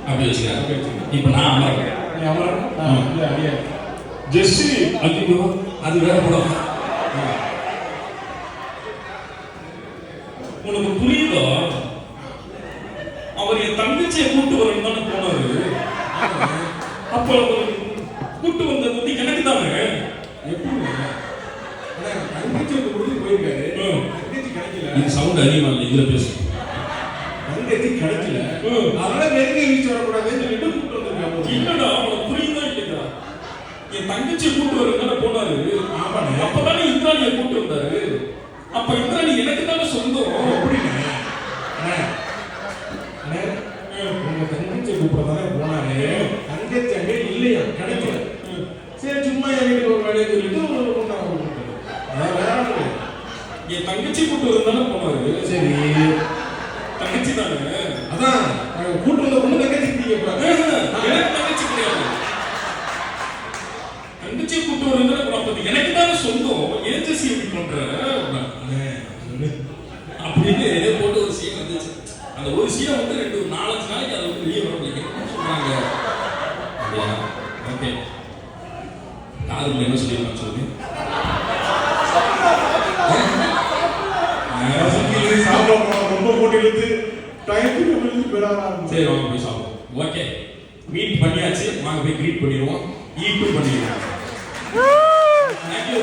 அப்படி வச்சுக்கிறேன். இப்போ நான் அமரன். நீ அமரன் ஜெஸ்ஸி. ஐயோ அது வேற படம். உனக்கு புரியுதோ? அவர் என் தங்கச்சியை கூட்டு வரணும் தானே போனாரு. அப்ப கூட்டு வந்தது வந்து எனக்கு தானே. எப்படி தங்கச்சி போயிருக்காரு, தங்கச்சி கிடைக்கல. இது சவுண்ட் அதிகமா இல்லை, இதுல பேசு. தங்கச்சி கிடைக்கல, அதனால வெளியே வீச்சு வரக்கூடாதுன்னு சொல்லிட்டு கூட்டு வந்திருக்காங்க. இல்லடா, அவனுக்கு புரியுதா இல்லையா? என் தங்கச்சியை கூட்டு வரணும் போனாரு. அப்பதானே இந்திராணியை கூட்டு வந்தாரு. அப்ப இந்திராணி எனக்கு தானே சொந்தம். எப்படிங்க உங்க தங்கச்சியை கூப்பிடதானே போனாரு, தங்கச்சி அங்கே இல்லையா, கிடைக்கல. சரி சும்மா என் வீட்டுக்கு ஒரு வேலையை சொல்லிட்டு என் தங்கச்சி கூட்டு வரதானே போனாரு. சரி தங்கச்சி தானே, அதான் கூட்டு வந்த பொண்ணு தங்கச்சி எனக்கு தங்கச்சி கிடையாது. தங்கச்சி கூட்டு வரதுனால எனக்கு தானே சொந்தம். ஏன் ஜெஸ்ஸி இப்படி பண்ற அப்படின்னு போட்டு ஒரு சீன் வந்துச்சு. அந்த ஒரு சீனை வந்து 4-5 நாளைக்கு அதை வந்து வெளியே வர முடியும் சொல்றாங்க. ஓகே, காதுல என்ன சொல்லியிருக்கான்னு சொல்லி ரொம்ப போட்டு இழுத்து டைம் பெறாம. சரி வாங்க போய் சாப்பிடுவோம். ஓகே, மீட் பண்ணியாச்சு, வாங்க போய் கிரீட் பண்ணிடுவோம். ஈட்டு பண்ணிடுவோம். தேங்க்யூ.